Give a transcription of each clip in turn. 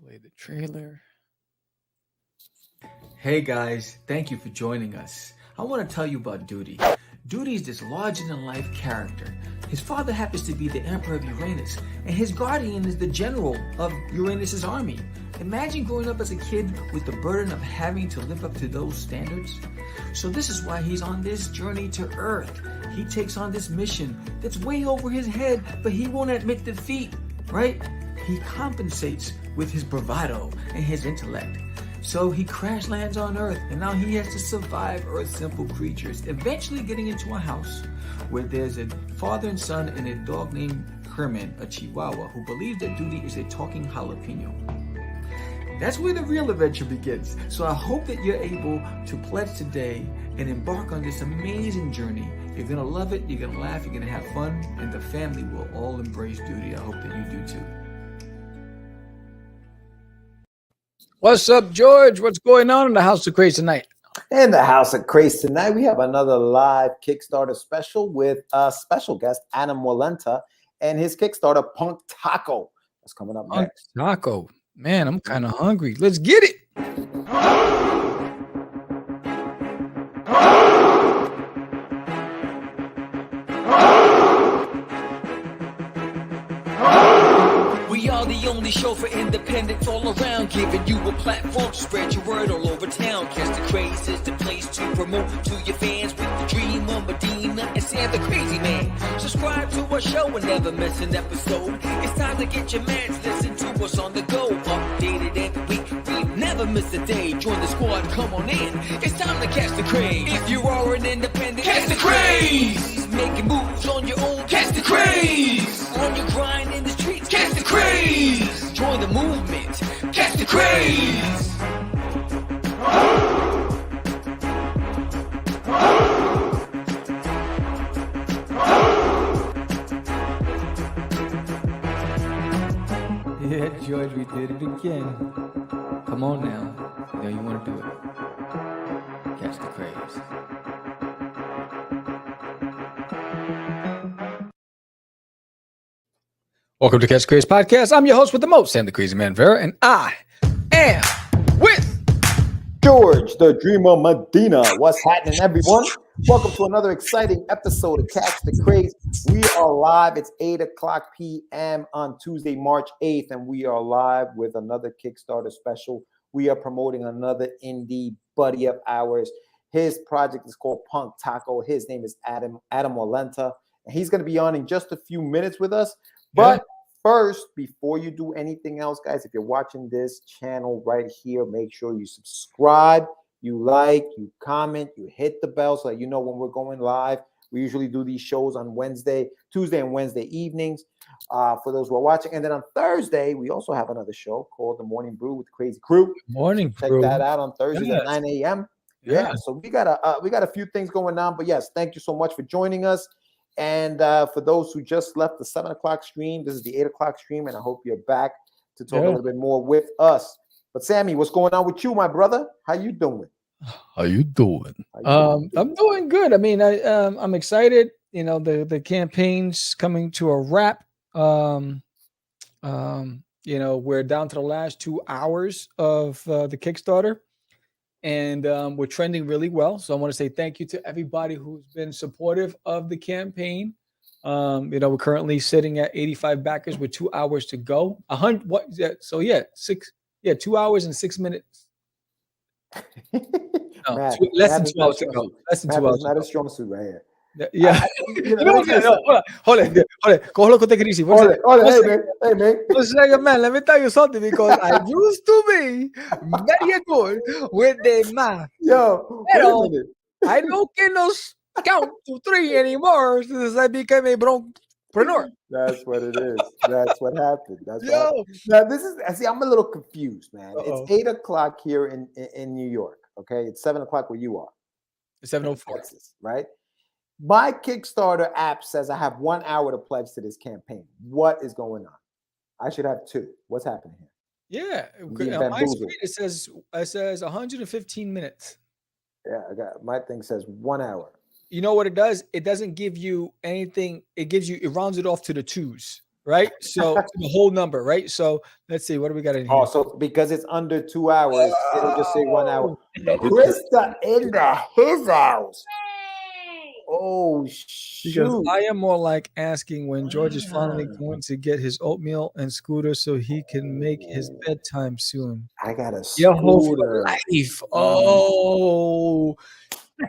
Play the trailer. Hey guys, thank you for joining us. I want to tell you about Duty. Duty is this larger-than-life character. His father happens to be the Emperor of Uranus, and his guardian is the general of Uranus's army. Imagine growing up as a kid with the burden of having to live up to those standards. So this is why he's on this journey to Earth. He takes on this mission that's way over his head, but he won't admit defeat, right? He compensates with his bravado and his intellect. So he crash lands on Earth, and now he has to survive Earth's simple creatures, eventually getting into a house where there's a father and son and a dog named Herman, a Chihuahua, who believes that Duty is a talking jalapeno. That's where the real adventure begins. So I hope that you're able to pledge today and embark on this amazing journey. You're gonna love it, you're gonna laugh, you're gonna have fun, and the family will all embrace Duty. I hope that you do too. What's up, George? What's going on in the House of Craze tonight? In the House of Craze tonight, we have another live Kickstarter special with a special guest, Adam Wallenta, and his Kickstarter, Punk Taco. That's coming up next. Taco. Man, I'm kind of hungry. Let's get it. We are the only show for independents all around, giving you a platform to spread your word all over town. Cast the Craze is the place to promote to your fans with the dream of Medina and Sam the Crazy Man. Subscribe to our show and never miss an episode. It's time to get your mans, listen to us on the go. Updated every week, we never miss a day. Join the squad, come on in. It's time to catch the Craze. If you are an independent, catch the Craze. Making moves on your own, catch the Craze. On your grind in the streets, catch the Craze. Join the movement, catch the Craze. Yeah, George, we did it again. Come on now. You know you want to do it. Catch the Craze. Welcome to Catch the Craze Podcast. I'm your host with the most, Sam the Crazy Man Vera, and I am with George, the Dreamer Medina. What's happening, everyone? Welcome to another exciting episode of Catch the Craze. We are live. It's 8 o'clock p.m. on Tuesday, March 8th, and we are live with another Kickstarter special. We are promoting another indie buddy of ours. His project is called Punk Taco. His name is Adam Wallenta, and he's going to be on in just a few minutes with us. But first, before you do anything else, guys, if you're watching this channel right here, make sure you subscribe, you like, you comment, you hit the bell so that you know when we're going live. We usually do these shows on Tuesday and Wednesday evenings for those who are watching. And then on Thursday, we also have another show called The Morning Brew with the Crazy Crew. Morning Check Brew. that out on Thursdays at 9 a.m. Yeah, so we got a few things going on. But yes, thank you so much for joining us. And for those who just left the 7 o'clock stream, this is the 8 o'clock stream, and I hope you're back to talk a little bit more with us. But Sammy, what's going on with you, my brother? How you doing? How you doing? I'm doing good. I mean, I'm excited. You know, the campaign's coming to a wrap. You know, we're down to the last 2 hours of the Kickstarter. And we're trending really well. So I want to say thank you to everybody who's been supportive of the campaign. You know, we're currently sitting at 85 backers with 2 hours to go. 100. What? Yeah, so yeah, 2 hours and 6 minutes. No, less than 2 hours to go. Less than 2 hours. Not a strong suit right here. Yeah. You know what? Hold on. Coge con the crisis. Hey, man. Man, let me tell you something, because I used to be very good with the math. Yo, I don't count to 3 anymore since I became a brompreneur. That's what it is. That's what happened. Now this is. See, I'm a little confused, man. It's 8 o'clock here in New York. Okay, it's 7 o'clock where you are. It's 7:04, Texas, right? My Kickstarter app says I have 1 hour to pledge to this campaign. What is going on? I should have 2. What's happening here? Yeah, on my screen it says 115 minutes. Yeah, my thing says 1 hour. You know what it does? It doesn't give you anything. It rounds it off to the 2s, right? So the whole number, right? So let's see, what do we got in here? Oh, so because it's under 2 hours, it'll just say 1 hour. Krista in his house. Oh, Because shoot. I am more like asking when George is finally going to get his oatmeal and scooter so he can make his bedtime soon. I got a Your whole scooter. life. Oh,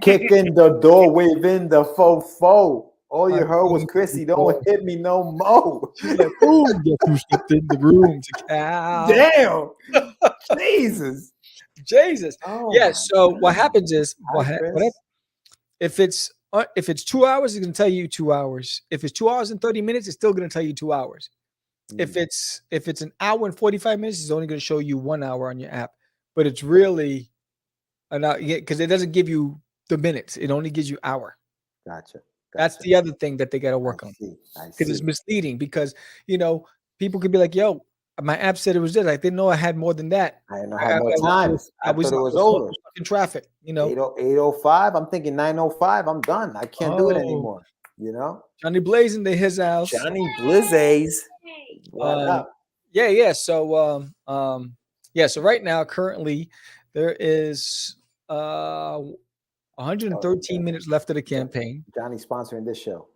Kicking the door, waving the fofo. All you heard was Chrissy, don't hit me no more. she's like, boom, guess who stepped in the room to cow. Damn. Jesus. Jesus. Oh Yeah. my So what God. happens is, Hi, Chris. if it's 2 hours, it's going to tell you 2 hours. If it's 2 hours and 30 minutes, it's still going to tell you 2 hours. If it's an hour and 45 minutes, it's only going to show you 1 hour on your app. But it's really because it doesn't give you the minutes. It only gives you hour. Gotcha. That's the other thing that they got to work on, because it's misleading. Because people could be like, "Yo, my app said it was this. I didn't know I had more than that. I didn't know I had more time. I thought it was over. Stuck in traffic. 8:05. I'm thinking 9:05. I'm done. I can't do it anymore. Johnny Blazing to his house. Johnny Blizzays. What up? Yeah. So So right now, currently, there is 113 minutes left of the campaign. Johnny sponsoring this show.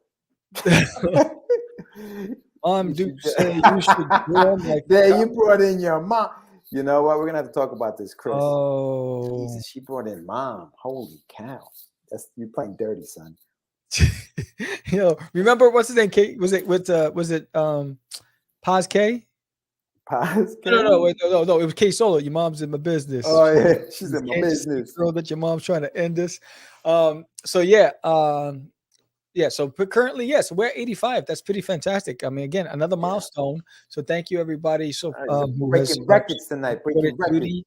Dude, say you should go like that. You brought in your mom. You know what? We're gonna have to talk about this, Chris. Oh, Jesus, she brought in mom. Holy cow! You're playing dirty, son. Remember what's his name? Kate? Was it Paz K? Paz? No. It was K Solo. Your mom's in my business. Oh yeah, she's in my business. Girl, that your mom's trying to end this. So currently, yes, we're at 85. That's pretty fantastic. I mean, again, another milestone. So thank you, everybody. So breaking records tonight. Breaking records.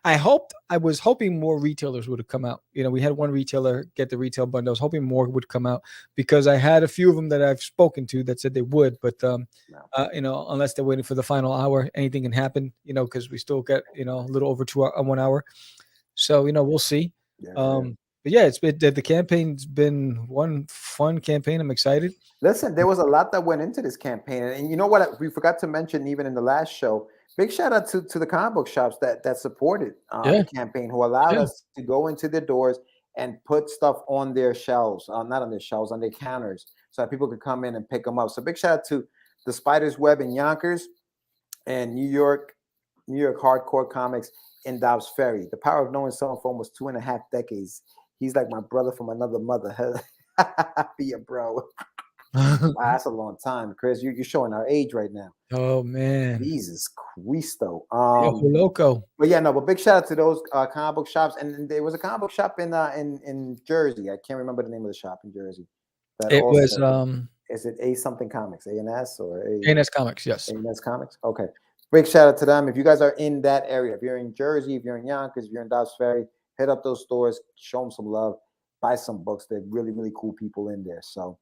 I was hoping more retailers would have come out. We had one retailer get the retail bundle. I was hoping more would come out, because I had a few of them that I've spoken to that said they would, but unless they're waiting for the final hour, anything can happen, because we still got, a little over 1 hour. So, we'll see. But yeah, it's been, the campaign's been one fun campaign. I'm excited. Listen, there was a lot that went into this campaign, and you know what? We forgot to mention even in the last show. Big shout out to the comic book shops that supported the campaign, who allowed us to go into their doors and put stuff on their shelves, not on their shelves, on their counters, so that people could come in and pick them up. So big shout out to the Spider's Web in Yonkers and New York Hardcore Comics in Dobbs Ferry. The power of knowing someone for almost 2.5 decades. He's like my brother from another mother. Be a bro. Wow, that's a long time, Chris. You're showing our age right now. Oh man, Jesus Cristo. Loco. But big shout out to those comic book shops. And there was a comic book shop in Jersey. I can't remember the name of the shop in Jersey. Is it A something Comics? A&S or A&S Comics? Yes. A&S Comics. Okay. Big shout out to them. If you guys are in that area, if you're in Jersey, if you're in Yonkers, if you're in Dobbs Ferry, hit up those stores, show them some love, buy some books. They're really, really cool people in there. So.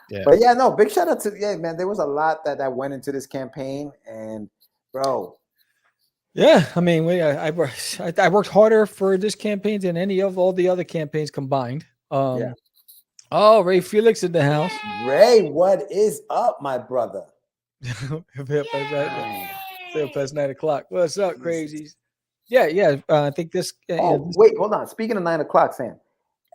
Yeah. But big shout out to man. There was a lot that went into this campaign, and bro. Yeah, I mean, I worked harder for this campaign than any of all the other campaigns combined. Oh, Ray Felix in the house. Ray, what is up, my brother? Past 9 o'clock. What's up, crazies? Yeah. I think this. Wait, hold on. Speaking of 9 o'clock, Sam,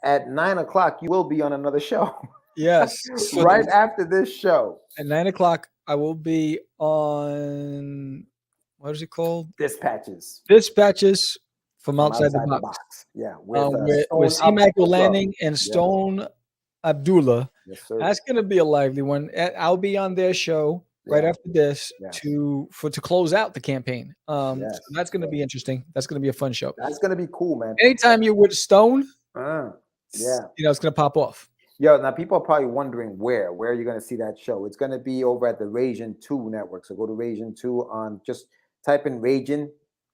at 9 o'clock you will be on another show. Yes. So right after this show. At 9 o'clock, I will be on, what is it called? Dispatches from outside the box. Yeah. With C. Michael Lanning and Stone Abdullah. Yes, sir. That's going to be a lively one. I'll be on their show right after this to close out the campaign. So that's going to be interesting. That's going to be a fun show. That's going to be cool, man. Anytime you're with Stone, it's going to pop off. Yo, now people are probably wondering where are you going to see that show? It's going to be over at the Ragin 2 network. So go to Ragin 2 on, just type in Ragin,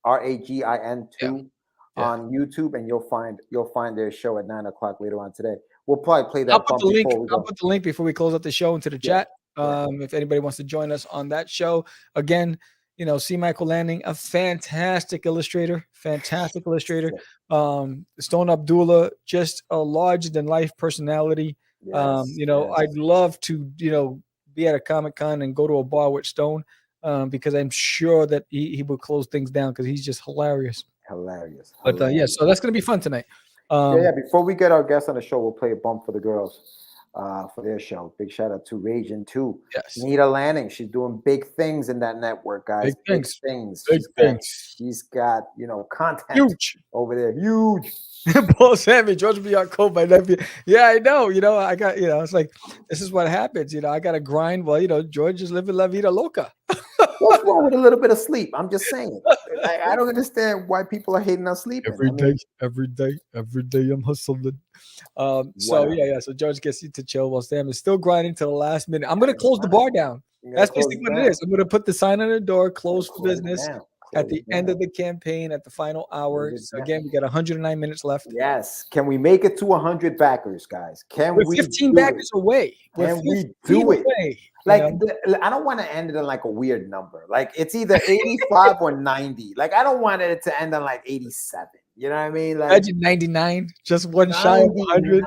RAGIN 2 on YouTube, and you'll find their show at 9 o'clock later on today. We'll probably play that. I'll put the link before we close up the show into the chat. If anybody wants to join us on that show. Again, C. Michael Lanning, a fantastic illustrator. Stone Abdullah, just a larger than life personality. I'd love to, be at a Comic-Con and go to a bar with Stone, because I'm sure that he will close things down because he's just hilarious. Hilarious. But yeah, so that's gonna be fun tonight. Yeah. Before we get our guests on the show, we'll play a bump for the girls for their show. Big shout out to Raging 2. Yes. Nita Lanning, she's doing big things in that network, guys. Big things. She's got content Huge over there. Huge. Paul Sammy, George B. Cole, my nephew. Yeah, I know. I got, it's like, this is what happens. I got to grind. Well, George is living La Vida Loca. What's wrong with a little bit of sleep? I'm just saying. I don't understand why people are hating on sleeping. Every day, I'm hustling. So yeah. So George gets you to chill while Sam is still grinding to the last minute. I'm going to close the bar down. That's basically what it is. I'm going to put the sign on the door, close for business. At the end of the campaign, at the final hour. So again, we got 109 minutes left. Yes. Can we make it to 100 backers, guys? We're 15 backers away. Can we do it? Like, I don't want to end it on like a weird number. Like, it's either 85 or 90. Like, I don't want it to end on like 87. You know what I mean? Like, imagine 99, just one shy of 100.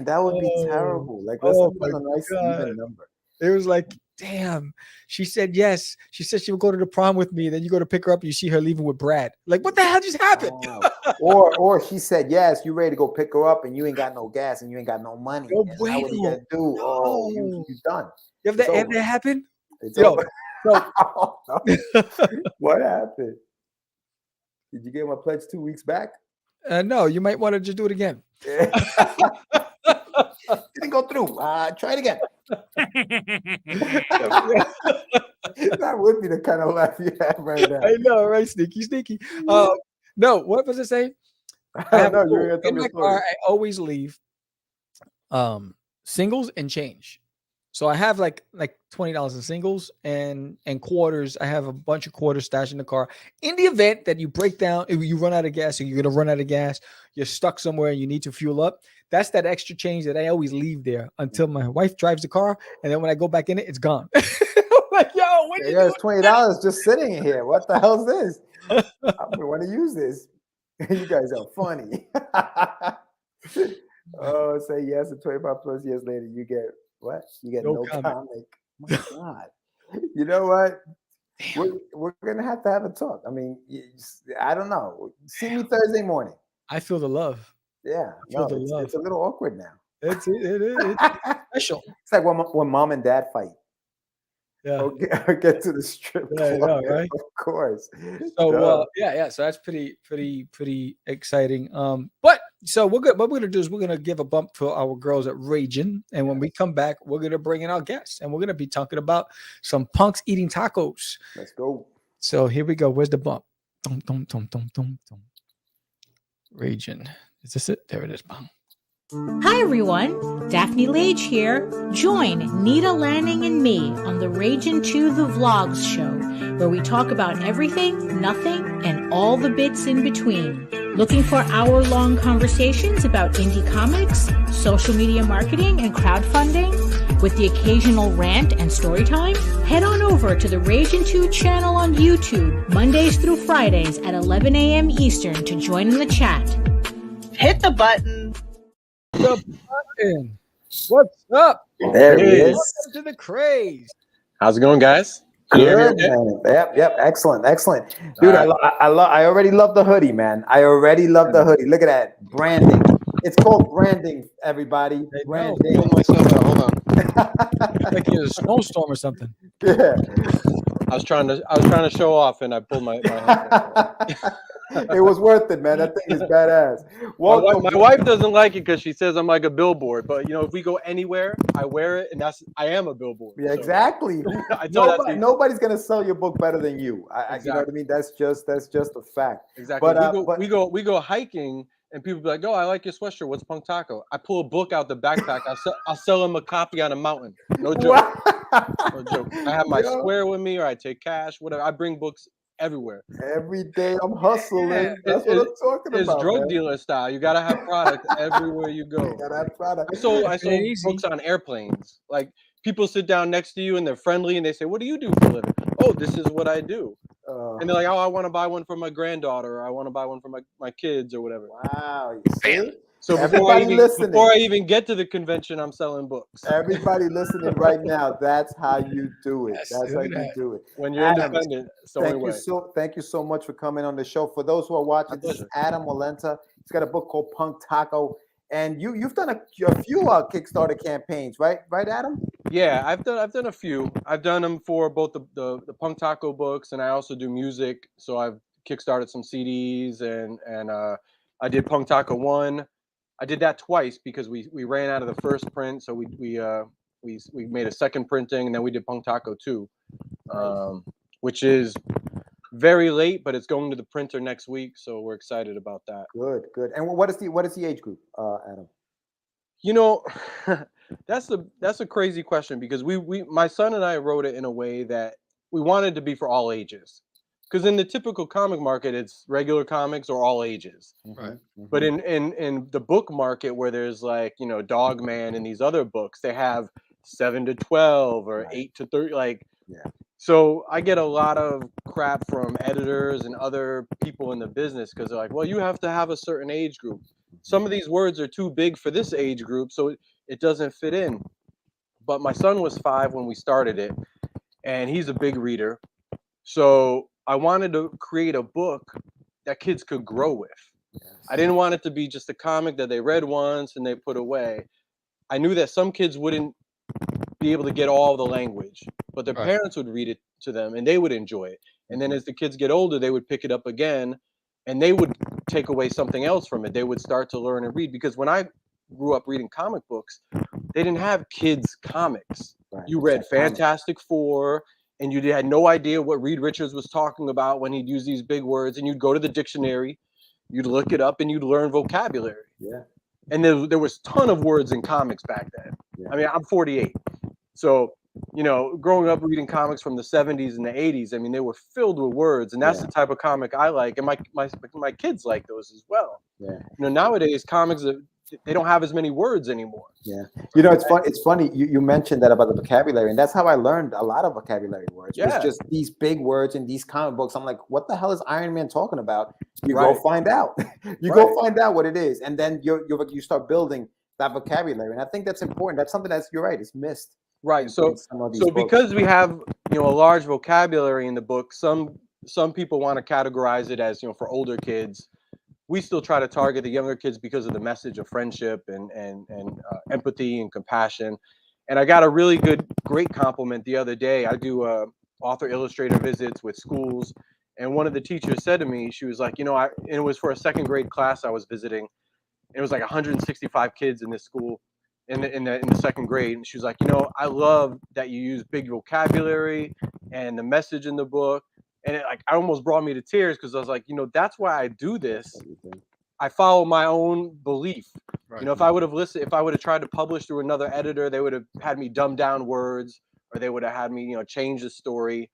That would be terrible. Like, let's put a nice even number. It was like, damn. She said yes. She said she would go to the prom with me. Then you go to pick her up. You see her leaving with Brad. Like, what the hell just happened? Or she said yes. You ready to go pick her up, and you ain't got no gas, and you ain't got no money. No, what are you gonna do? Oh, you done. Have that happened? What happened? Did you get my pledge 2 weeks back? No, you might want to just do it again. Didn't go through. Try it again. That would be the kind of laugh you have right now. I know, right? Sneaky. No, what was it say? In my car, I always leave singles and change. So I have like $20 in singles and quarters. I have a bunch of quarters stashed in the car. In the event that you break down, if you run out of gas, or you're gonna run out of gas, you're stuck somewhere and you need to fuel up. That's that extra change that I always leave there until my wife drives the car, and then when I go back in it, it's gone. Like, yo, what you it's $20 just sitting in here. What the hell is this? I want to use this. You guys are funny. Oh, say yes, and 25 plus years later, you get what? You get no comment. My God. You know what? We're gonna have to have a talk. I mean, I don't know. See me Thursday morning. I feel the love. Yeah, it's a little awkward now. It's special. It's like when mom and dad fight. Yeah, or get to the strip club, right? Of course. So so that's pretty exciting. But so we're good. What we're gonna do is we're gonna give a bump for our girls at Raging, and when we come back, we're gonna bring in our guests, and we're gonna be talking about some punks eating tacos. Let's go. So here we go. Where's the bump? Raging. Is this it? There it is. Bum. Hi everyone, Daphne Lage here. Join Nita Lanning and me on the Ragin' to the Vlogs show, where we talk about everything, nothing, and all the bits in between. Looking for hour-long conversations about indie comics, social media marketing, and crowdfunding, with the occasional rant and story time? Head on over to the Ragin' 2 channel on YouTube, Mondays through Fridays at 11 a.m. Eastern to join in the chat. Hit the button. What's up? There it is. Welcome to the Craze. How's it going, guys? Good, man. Yep. Excellent. Dude, I already love the hoodie, man. I already love the hoodie. Look at that branding. It's called branding, everybody. Branding. Hold on. Like it was a snowstorm or something. Yeah. I was trying to show off, and I pulled my It was worth it, man. That thing is badass. My wife doesn't like it because she says I'm like a billboard. But if we go anywhere, I wear it, and I am a billboard. Yeah, exactly. Nobody's gonna sell your book better than you. Exactly. You know what I mean? That's just a fact. Exactly. But we go hiking, and people be like, "Oh, I like your sweatshirt. What's Punk Taco?" I pull a book out the backpack. I'll sell them a copy on a mountain. No joke. No joke. I have my square with me, or I take cash. Whatever. I bring books everywhere. Every day I'm hustling. That's what I'm talking about. It's drug dealer style. You gotta have product everywhere you go. You gotta have product. I sold books on airplanes. Like people sit down next to you and they're friendly and they say, "What do you do for a living?" "Oh, this is what I do." And they're like, "Oh, I want to buy one for my granddaughter, or I want to buy one for my kids or whatever." Wow. You see? So Everybody listening. before I even get to the convention, I'm selling books. Everybody listening right now, that's how you do it. That's how you do it. When you're Adam, independent, it's the only way. thank you so much for coming on the show. For those who are watching, this is Adam Wallenta. He's got a book called Punk Taco, and you've done a few Kickstarter campaigns, right, Adam? Yeah, I've done a few. I've done them for both the Punk Taco books, and I also do music. So I've kickstarted some CDs, and I did Punk Taco 1. I did that twice because we ran out of the first print, so we made a second printing, and then we did Punk Taco 2, which is very late, but it's going to the printer next week, so we're excited about that. Good. And what is the age group, Adam? You know, that's a crazy question, because my son and I wrote it in a way that we wanted to be for all ages. Because in the typical comic market, it's regular comics or all ages. Right. But in the book market, where there's like, you know, Dog Man and these other books, they have 7 to 12 or 8 to 30. Like, so I get a lot of crap from editors and other people in the business, because they're like, well, you have to have a certain age group. Some of these words are too big for this age group, so it doesn't fit in. But my son was 5 when we started it, and he's a big reader. So I wanted to create a book that kids could grow with. I didn't want it to be just a comic that they read once and they put away. I knew that some kids wouldn't be able to get all the language, but their parents would read it to them and they would enjoy it. And then as the kids get older, they would pick it up again and they would take away something else from it. They would start to learn and read, because when I grew up reading comic books, they didn't have kids comics. You read Fantastic Four, and you had no idea what Reed Richards was talking about when he'd use these big words, and you'd go to the dictionary, you'd look it up, and you'd learn vocabulary. Yeah. And there was a ton of words in comics back then. I mean, I'm 48. So, you know, growing up reading comics from the 70s and the 80s, I mean, they were filled with words, and that's the type of comic I like, and my kids like those as well. Yeah. You know, nowadays comics they don't have as many words anymore. Yeah. You know, it's funny you mentioned that about the vocabulary, and that's how I learned a lot of vocabulary words. Yeah. It's just these big words in these comic books. I'm like, what the hell is Iron Man talking about? You go find out. Go find out what it is, and then you start building that vocabulary. And I think that's important. That's something you're right, it's missed. Right. So because we have, you know, a large vocabulary in the book, some people want to categorize it as, you know, for older kids. We still try to target the younger kids because of the message of friendship and empathy and compassion. And I got a really great compliment the other day. I do author illustrator visits with schools, and one of the teachers said to me, she was like, you know, and it was for a second grade class I was visiting. It was like 165 kids in this school in the second grade, and she was like, you know, I love that you use big vocabulary and the message in the book. And it almost brought me to tears, because I was like, you know, that's why I do this. I follow my own belief. Right. You know, if I would have tried to publish through another editor, they would have had me dumb down words, or they would have had me, you know, change the story.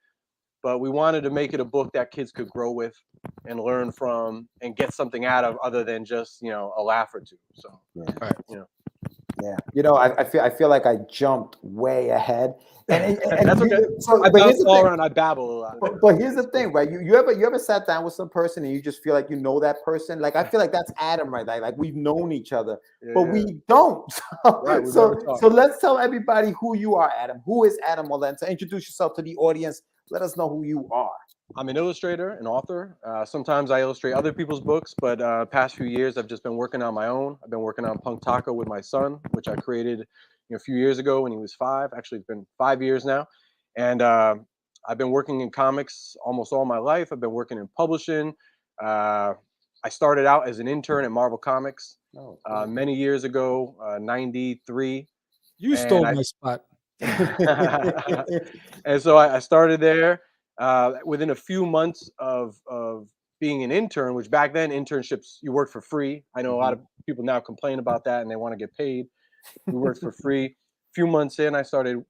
But we wanted to make it a book that kids could grow with and learn from and get something out of, other than just, you know, a laugh or two. So, you know. Yeah, you know, I feel like I jumped way ahead, and that's okay. I bounce all around, I babble a lot. But here's the thing, right? You ever sat down with some person and you just feel like you know that person? Like, I feel like that's Adam, right? Like we've known each other, but we don't. So let's tell everybody who you are, Adam. Who is Adam Wallenta? Introduce yourself to the audience. Let us know who you are. I'm an illustrator, an author. Sometimes I illustrate other people's books, but past few years I've just been working on my own. I've been working on Punk Taco with my son, which I created, you know, a few years ago when he was 5. Actually, it's been 5 years now. And I've been working in comics almost all my life. I've been working in publishing. I started out as an intern at Marvel Comics many years ago, 93. You stole my spot. And so I started there. Within a few months of being an intern, which back then internships, you worked for free. I know a lot of people now complain about that and they want to get paid. We worked for free. A few months in, I started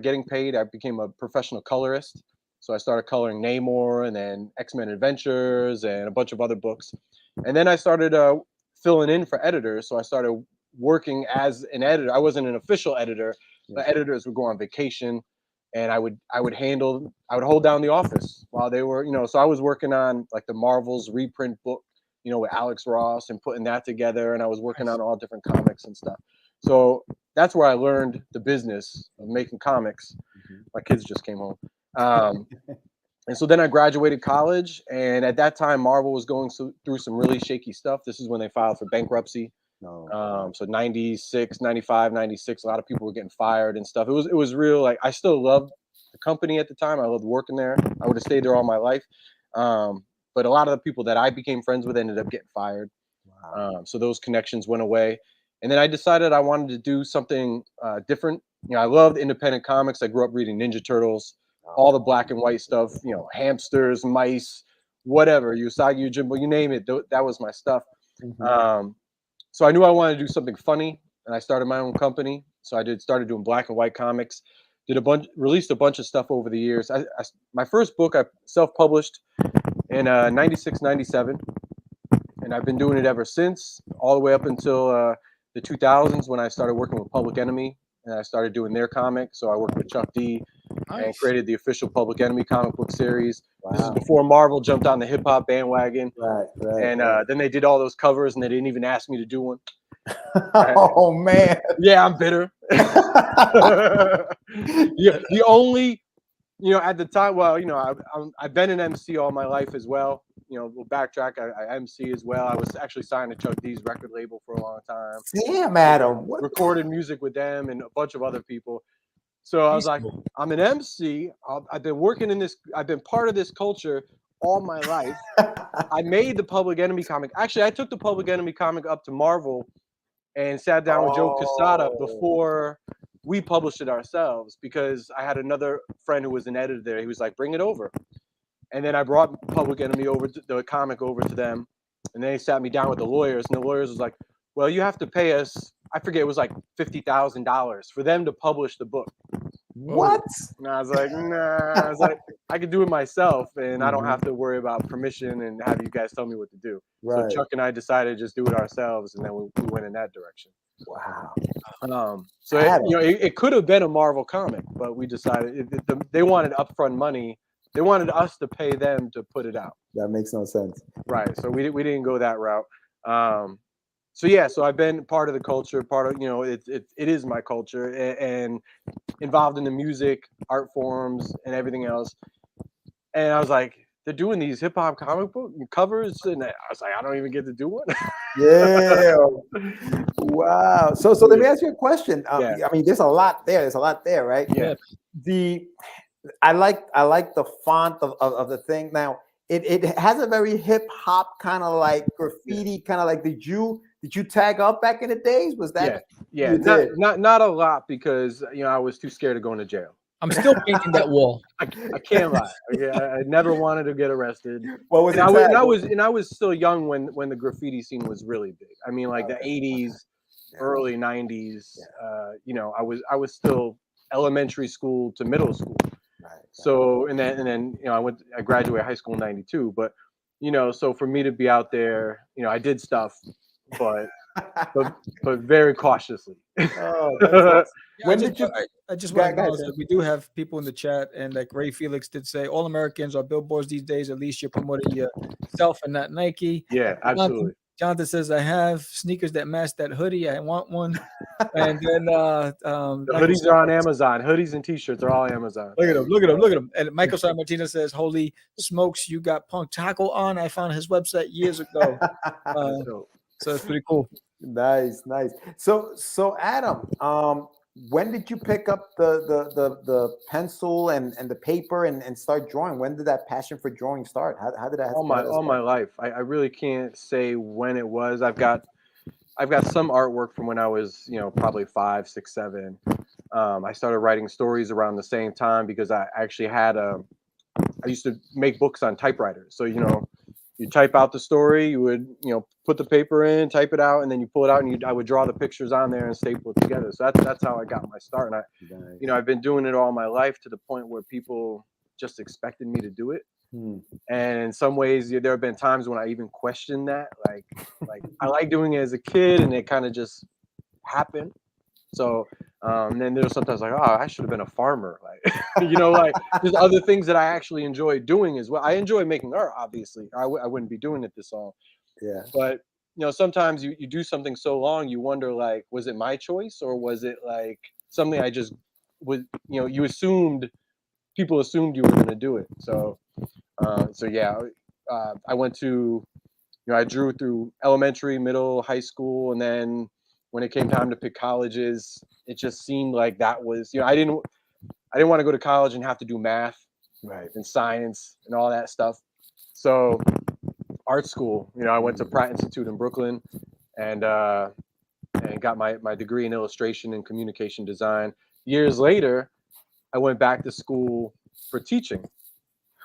getting paid. I became a professional colorist. So I started coloring Namor and then X-Men Adventures and a bunch of other books. And then I started filling in for editors. So I started working as an editor. I wasn't an official editor, but editors would go on vacation. And I would hold down the office while they were, you know, so I was working on like the Marvel's reprint book you know, with Alex Ross and putting that together. And I was working on all different comics and stuff. So that's where I learned the business of making comics. My kids just came home. And so then I graduated college. And at that time, Marvel was going through some really shaky stuff. This is when they filed for bankruptcy. So 96, 95, 96, a lot of people were getting fired and stuff. It was real. Like, I still loved the company at the time. I loved working there. I would have stayed there all my life. But a lot of the people that I became friends with ended up getting fired. So those connections went away. And then I decided I wanted to do something different. You know, I loved independent comics. I grew up reading Ninja Turtles, all the black and white stuff, you know, hamsters, mice, whatever, Usagi Yojimbo, you name it. That was my stuff. So I knew I wanted to do something funny, and I started my own company. So I started doing black and white comics, released a bunch of stuff over the years. My first book I self-published in 96, 97, and I've been doing it ever since, all the way up until the 2000s when I started working with Public Enemy, and I started doing their comic. So I worked with Chuck D and created the official Public Enemy comic book series. This is before Marvel jumped on the hip hop bandwagon. And then they did all those covers, and they didn't even ask me to do one. Oh man! Yeah, I'm bitter. The only, you know, at the time, well, you know, I've been an MC all my life as well. You know, we'll backtrack. I MC as well. I was actually signed to Chuck D's record label for a long time. Damn, Adam! Recorded music with them and a bunch of other people. So I was like, I'm an MC. I've been working in this. I've been part of this culture all my life. I made the Public Enemy comic. Actually, I took the Public Enemy comic up to Marvel and sat down with Joe Quesada before we published it ourselves, because I had another friend who was an editor there. He was like, bring it over. And then I brought Public Enemy the comic over to them. And then he sat me down with the lawyers, and the lawyers was like, well, you have to pay us, I forget, it was like $50,000 for them to publish the book. What? And I was like, nah. I was like, I could do it myself, and I don't have to worry about permission and have you guys tell me what to do. So Chuck and I decided to just do it ourselves, and then we went in that direction. Wow. So it could have been a Marvel comic, but we decided they wanted upfront money. They wanted us to pay them to put it out. That makes no sense. Right. So we didn't go that route. So yeah, so I've been part of the culture, part of, you know, it is my culture, and involved in the music, art forms, and everything else. And I was like, they're doing these hip hop comic book covers, and I was like, I don't even get to do one. Yeah. Wow. So let me ask you a question. I mean, there's a lot there. There's a lot there, right? Yeah. I like the font of the thing. Now it has a very hip hop kind of like graffiti, kind of like. Did you tag up back in the days? Was that? Yeah. Not a lot, because, you know, I was too scared of going to jail. I'm still painting that wall. I can't lie. I never wanted to get arrested. What was it? I was still young when the graffiti scene was really big. I mean, like the 80s, early 90s. You know, I was still elementary school to middle school. So and then you know, I graduated high school in 92. But, you know, so for me to be out there, you know, I did stuff, but very cautiously. When did you? I just want to acknowledge that we do have people in the chat, and like Ray Felix did say, all Americans are billboards these days. At least you're promoting yourself and not Nike. Yeah, absolutely. Jonathan says, I have sneakers that match that hoodie. I want one. And then the hoodies are on Amazon. Hoodies and t-shirts are all Amazon. Look at them. And Michael San Martinez says, holy smokes, you got Punk Taco on. I found his website years ago. So it's pretty cool. Nice. So Adam, when did you pick up the pencil and the paper and start drawing? When did that passion for drawing start? How did that? All my life. I really can't say when it was. I've got some artwork from when I was, you know, probably 5, 6, 7. I started writing stories around the same time, because I actually had I used to make books on typewriters. So, you know, you type out the story, you would, you know, put the paper in, type it out, and then you pull it out, and I would draw the pictures on there and staple it together. So that's how I got my start. And you know, I've been doing it all my life, to the point where people just expected me to do it. And in some ways, there have been times when I even questioned that, like I like doing it as a kid, and it kind of just happened. So and then there's sometimes like, oh, I should have been a farmer, like, you know, like there's other things that I actually enjoy doing as well. I enjoy making art, obviously. I wouldn't be doing it this all. Yeah. But sometimes you do something so long, you wonder, like, was it my choice, or was it like something I just was, people assumed you were going to do it. So yeah, I went to, I drew through elementary, middle, high school, and then when it came time to pick colleges, it just seemed like that was, I didn't want to go to college and have to do math, Right, and science and all that stuff. So art school, I went to Pratt Institute in Brooklyn, and got my degree in illustration and communication design. Years later, I went back to school for teaching.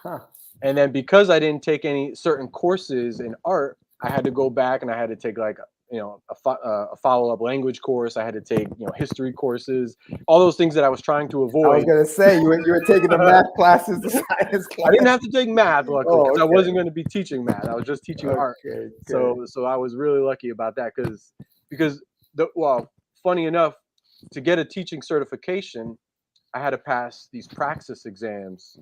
huh? And then because I didn't take any certain courses in art, I had to go back and I had to take like a follow-up language course. I had to take history courses, all those things that I was trying to avoid. I was gonna say you were taking the math classes, the science classes. I didn't have to take math, luckily, because okay. I wasn't going to be teaching math. I was just teaching art. Good. So I was really lucky about that because funny enough, to get a teaching certification, I had to pass these praxis exams,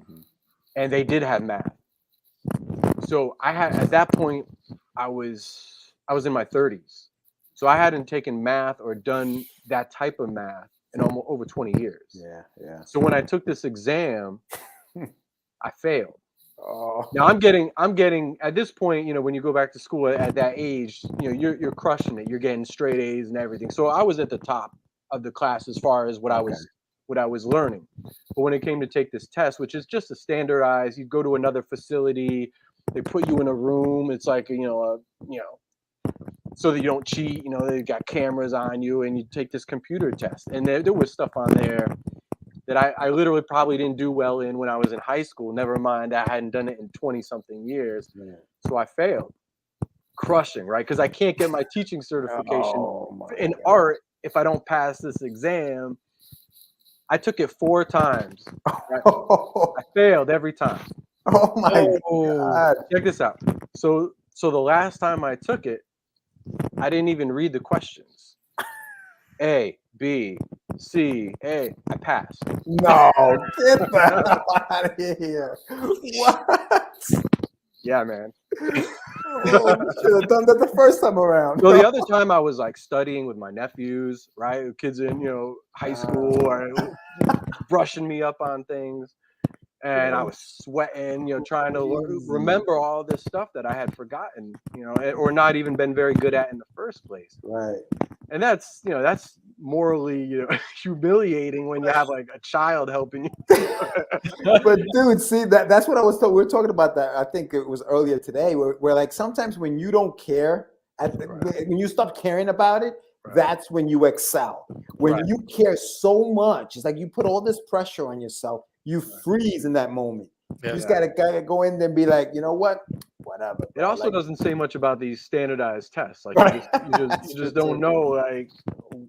and they did have math. So I had, at that point, I was in my 30s, so I hadn't taken math or done that type of math in almost over 20 years. Yeah. So when I took this exam, I failed. Oh. Now I'm getting at this point, when you go back to school at that age, you're crushing it. You're getting straight A's and everything. So I was at the top of the class as far as what I was learning. But when it came to take this test, which is just a standardized, you go to another facility, they put you in a room. It's like so that you don't cheat. They got cameras on you, and you take this computer test. And there was stuff on there that I literally probably didn't do well in when I was in high school. Never mind, I hadn't done it in 20-something years. Yeah. So I failed. Crushing, right? Because I can't get my teaching certification in art if I don't pass this exam. I took it 4 times. Right? I failed every time. Oh my God. Check this out. So the last time I took it, I didn't even read the questions. A, B, C, A. I passed. No, get the hell out of here. What? Yeah, man. Oh, you should have done that the first time around. So the other time I was like studying with my nephews, right? Kids in, high school, or brushing me up on things. And I was sweating, trying to remember all this stuff that I had forgotten, or not even been very good at in the first place. Right. And that's morally, humiliating when you have like a child helping you. But dude, see, that's what I was told. We were talking about that. I think it was earlier today, where like sometimes when you don't care, when you stop caring about it, that's when you excel. When you care so much, it's like you put all this pressure on yourself. You freeze in that moment. You just gotta go in there and be like, you know what? Whatever. It also doesn't say much about these standardized tests. Like you just don't know like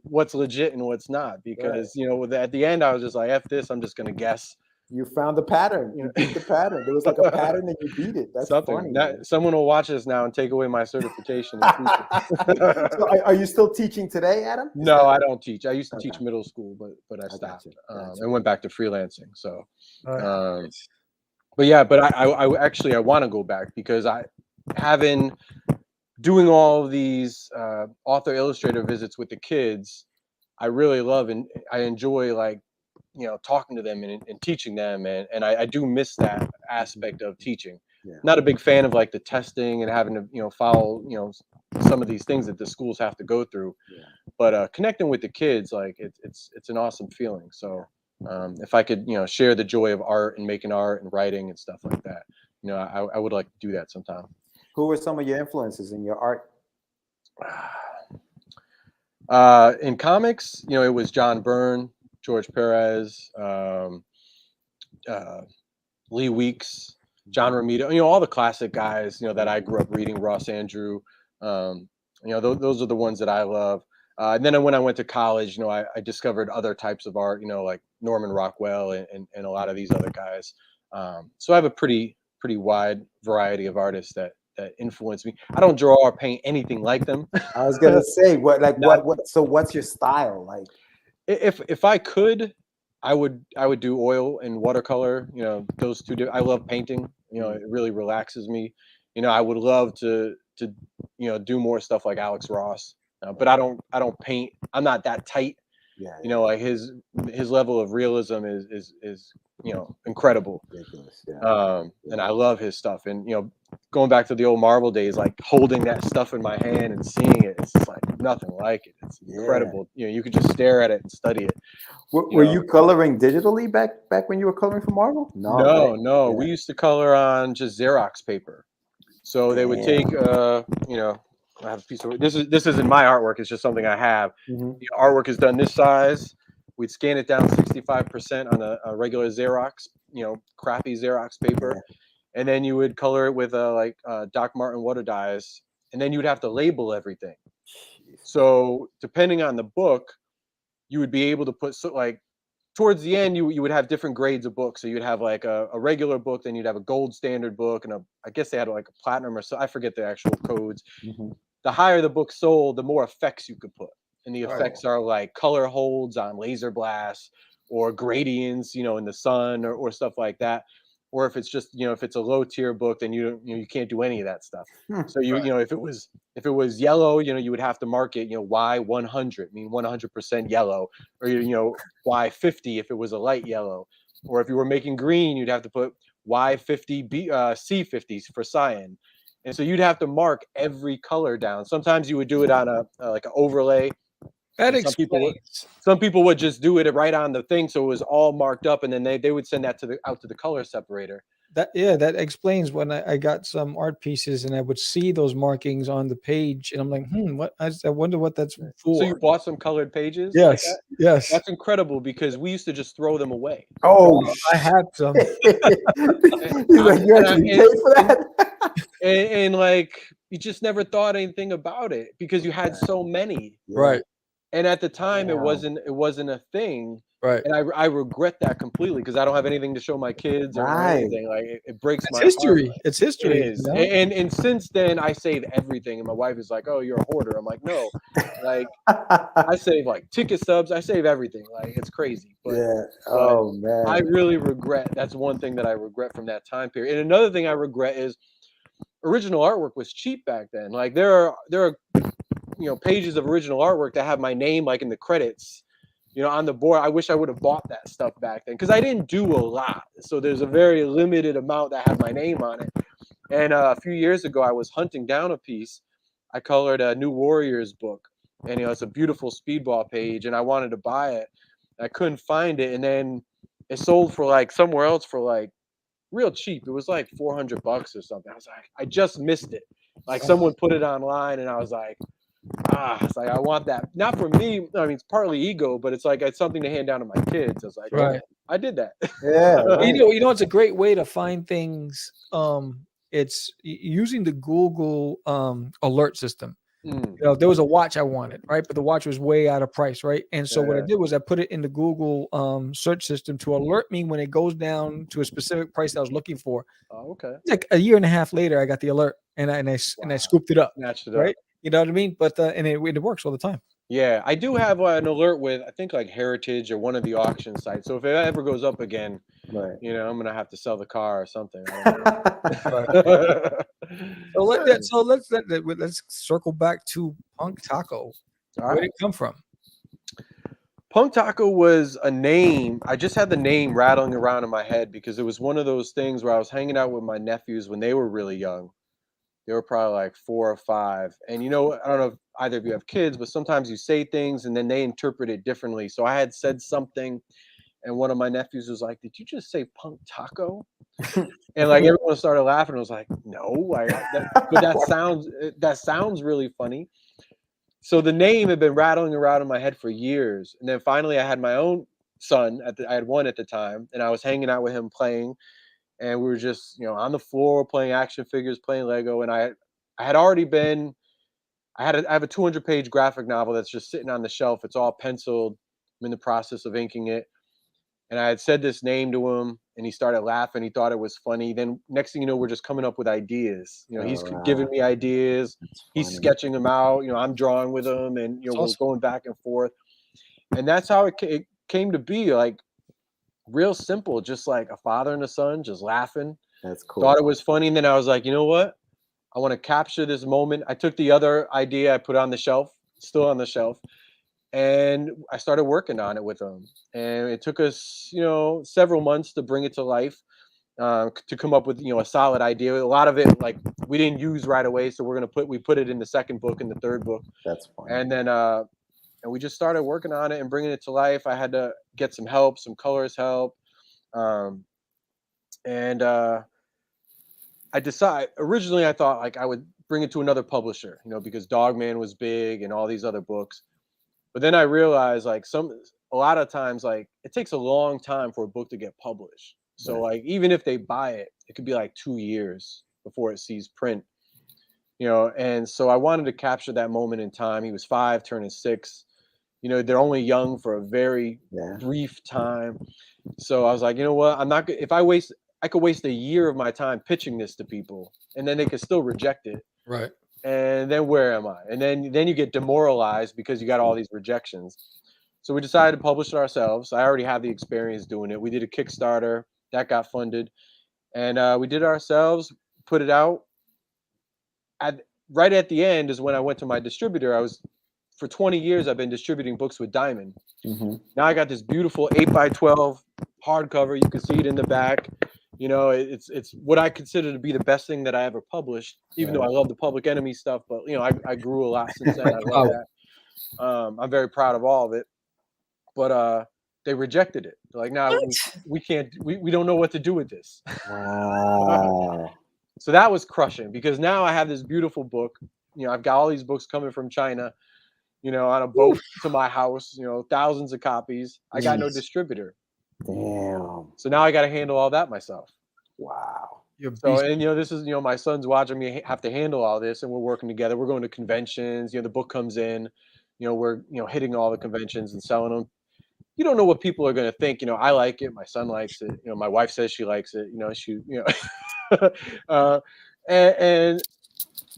what's legit and what's not, because at the end I was just like, F this, I'm just gonna guess. You found the pattern. You beat the pattern. There was like a pattern and you beat it. That's funny. Someone will watch this now and take away my certification. So are you still teaching today, Adam? No, I don't teach. I used to teach middle school, but I stopped and went back to freelancing. So, but I actually want to go back, because doing all of these author illustrator visits with the kids, I really love, and I enjoy like talking to them and teaching them, and I do miss that aspect of teaching. Not a big fan of like the testing and having to follow some of these things that the schools have to go through, but connecting with the kids, like it's an awesome feeling. So if I could share the joy of art and making art and writing and stuff like that, I would like to do that sometime. Who were some of your influences in your art? In comics, it was John Byrne, George Perez, Lee Weeks, John Romita, all the classic guys, that I grew up reading, Ross Andrew, those are the ones that I love. And then when I went to college, I discovered other types of art, like Norman Rockwell and a lot of these other guys. So I have a pretty wide variety of artists that influence me. I don't draw or paint anything like them. I was gonna say, so what's your style like? If I could, I would do oil and watercolor. Those two. I love painting. It really relaxes me. I would love to to do more stuff like Alex Ross. But I don't paint. I'm not that tight. Yeah, Like his level of realism is incredible. ridiculous. Yeah. And I love his stuff. And going back to the old Marvel days, like holding that stuff in my hand and seeing it, it's just like nothing like it. It's incredible. You could just stare at it and study it. Were you coloring digitally back when you were coloring for Marvel? No. Yeah. We used to color on just Xerox paper. So they would take I have a piece of this isn't my artwork. It's just something I have. Mm-hmm. The artwork is done this size. We'd scan it down 65% on a regular Xerox, crappy Xerox paper, and then you would color it with Doc Martin water dyes, and then you'd have to label everything. So depending on the book, you would be able to put towards the end, you would have different grades of books. So you'd have like a regular book, then you'd have a gold standard book, and I guess they had like a platinum or so. I forget the actual codes. Mm-hmm. The higher the book sold, the more effects you could put. And the effects are like color holds on laser blasts or gradients, in the sun or stuff like that. Or if it's just, if it's a low tier book, then you can't do any of that stuff. So if it was yellow, you would have to mark it, Y100, mean 100% yellow, or Y50 if it was a light yellow. Or if you were making green, you'd have to put Y50 C50s for cyan. And so you'd have to mark every color down. Sometimes you would do it on like an overlay. That some people would just do it right on the thing, so it was all marked up, and then they would send that out to the color separator. That explains when I got some art pieces and I would see those markings on the page, and I'm like, what? I wonder what that's for. So you bought some colored pages? Yes, like yes. That's incredible because we used to just throw them away. Oh, I had some. He's like, you actually paid for that? and like you just never thought anything about it because you had so many. Right. And at the time, it wasn't a thing, right? And I regret that completely because I don't have anything to show my kids or anything. Like it breaks my history. heart. It's history. It is. And since then, I save everything. And my wife is like, "Oh, you're a hoarder." I'm like, "No, like I save like ticket stubs. I save everything. Like it's crazy." But, oh man, I really regret. That's one thing that I regret from that time period. And another thing I regret is original artwork was cheap back then. Like there are pages of original artwork that have my name like in the credits, on the board. I wish I would have bought that stuff back then because I didn't do a lot. So there's a very limited amount that have my name on it. And a few years ago, I was hunting down a piece. I colored a New Warriors book, and it's a beautiful speedball page, and I wanted to buy it. I couldn't find it, and then it sold for like somewhere else for like real cheap. It was like $400 or something. I was like, I just missed it. Like someone put it online, and I was like, it's like I want that. Not for me. I mean, it's partly ego, but it's like it's something to hand down to my kids. I was like, right. I did that. Yeah. Right. It's a great way to find things. It's using the Google alert system. There was a watch I wanted, right? But the watch was way out of price, right? And so what I did was I put it in the Google search system to alert me when it goes down to a specific price I was looking for. Oh, okay. Like a year and a half later, I got the alert and I scooped it up. Snatched it right? up. You know what I mean? But and it works all the time. Yeah, I do have an alert with I think like Heritage or one of the auction sites. So if it ever goes up again, right. I'm gonna have to sell the car or something. So let's circle back to Punk Taco. Where did it come from? Punk Taco was a name. I just had the name rattling around in my head because it was one of those things where I was hanging out with my nephews when they were really young. They were probably like 4 or 5. And I don't know if either of you have kids, but sometimes you say things and then they interpret it differently. So I had said something and one of my nephews was like, "Did you just say Punk Taco?" And like everyone started laughing. I was like, "No, but that sounds really funny." So the name had been rattling around in my head for years. And then finally I had my own son I had one at the time, and I was hanging out with him playing. And we were just, on the floor playing action figures, playing Lego. And I had already been, I have a 200-page graphic novel that's just sitting on the shelf. It's all penciled. I'm in the process of inking it. And I had said this name to him, and he started laughing. He thought it was funny. Then next thing you know, we're just coming up with ideas. He's giving me ideas. He's sketching them out. I'm drawing with him, and we're going back and forth. And that's how it came to be. Like, real simple, just like a father and a son just laughing. That's cool. Thought it was funny, and then I was like, you know what? I want to capture this moment. I took the other idea, I put it on the shelf, still on the shelf, and I started working on it with them. And it took us, several months to bring it to life, to come up with, a solid idea. A lot of it, like, we didn't use right away, so we put it in the second book and the third book. That's fine. And then, and we just started working on it and bringing it to life. I had to get some help, some colors help. And originally I thought like I would bring it to another publisher, because Dogman was big and all these other books. But then I realized like a lot of times, like, it takes a long time for a book to get published. So like, even if they buy it, it could be like 2 years before it sees print, and so I wanted to capture that moment in time. He was 5, turning 6. They're only young for a very brief time. So I was like, you know what? I'm not. If I could waste a year of my time pitching this to people, and then they could still reject it. Right. And then where am I? And then you get demoralized because you got all these rejections. So we decided to publish it ourselves. I already have the experience doing it. We did a Kickstarter that got funded, and we did it ourselves. Put it out. Right at the end is when I went to my distributor. For 20 years, I've been distributing books with Diamond. Now I got this beautiful 8x12 hardcover. You can see it in the back. It's what I consider to be the best thing that I ever published, even though I love the Public Enemy stuff. But, I grew a lot since then. I love that. I'm very proud of all of it. But they rejected it. They're like, no, we can't. We don't know what to do with this. Wow. So that was crushing, because now I have this beautiful book. I've got all these books coming from China, on a boat to my house, thousands of copies. I got no distributor. Damn. So now I got to handle all that myself. Wow. So, and this is, my son's watching me have to handle all this, and we're working together. We're going to conventions. The book comes in. We're hitting all the conventions and selling them. You don't know what people are going to think. I like it. My son likes it. My wife says she likes it.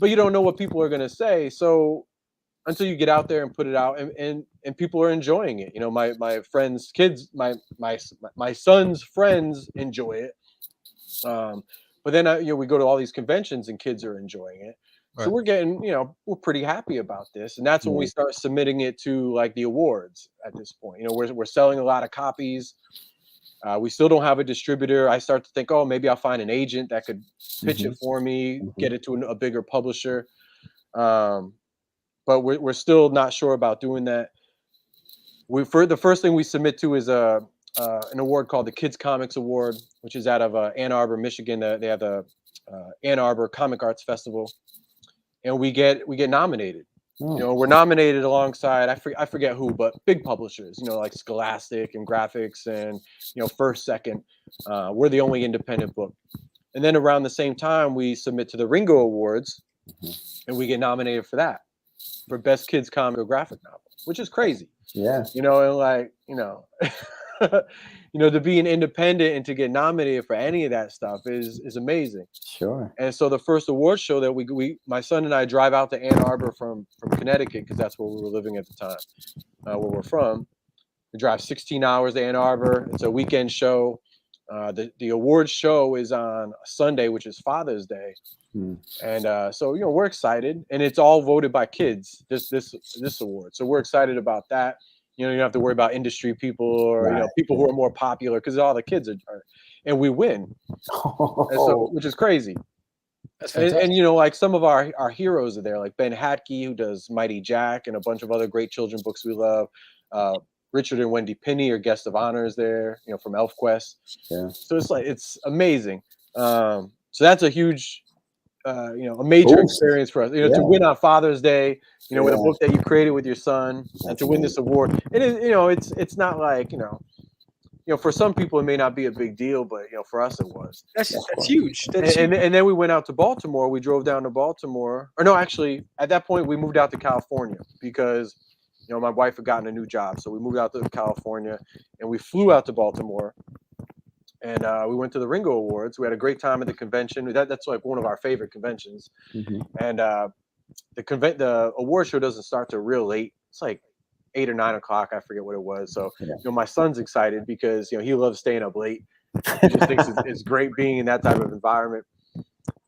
But you don't know what people are going to say. So until you get out there and put it out, and people are enjoying it. My friends' kids, my son's friends enjoy it. But then we go to all these conventions and kids are enjoying it. Right. So we're getting, we're pretty happy about this, and that's when we start submitting it to like the awards. At this point, we're selling a lot of copies. We still don't have a distributor. I start to think, oh, maybe I'll find an agent that could pitch it for me, get it to a bigger publisher. But we're still not sure about doing that. The first thing we submit to is an award called the Kids Comics Award, which is out of Ann Arbor, Michigan. They have the Ann Arbor Comic Arts Festival, and we get nominated. We're nominated alongside I forget who, but big publishers. Like Scholastic and Graphics, and First Second. We're the only independent book. And then around the same time, we submit to the Ringo Awards, and we get nominated for that, for Best Kids Comic or Graphic Novel, which is crazy. Yeah. And like, to be an independent and to get nominated for any of that stuff is amazing. Sure. And so the first award show that my son and I drive out to Ann Arbor from Connecticut, because that's where we were living at the time, where we're from. We drive 16 hours to Ann Arbor. It's a weekend show. The awards show is on Sunday, which is Father's Day. And so we're excited, and it's all voted by kids, this award. So we're excited about that. You don't have to worry about industry people or people who are more popular, because all the kids are, and we win. And so, which is crazy. That's fantastic. And like some of our heroes are there, like Ben Hatke, who does Mighty Jack and a bunch of other great children books we love. Richard and Wendy Pinney are guest of honors there, from ElfQuest. Yeah. So it's amazing. So that's a huge, a major experience for us, to win on Father's Day, with a book that you created with your son, and to win this award. It is, it's not like, for some people it may not be a big deal, but for us it was. That's huge. And then we went out to Baltimore. We drove down to Baltimore, or no, actually at that point we moved out to California, because my wife had gotten a new job, so we moved out to California, and we flew out to Baltimore. And we went to the Ringo Awards. We had a great time at the convention. That's like one of our favorite conventions. And the award show doesn't start till real late. It's like 8 or 9 o'clock. I forget what it was. So my son's excited because he loves staying up late. He just thinks it's great being in that type of environment.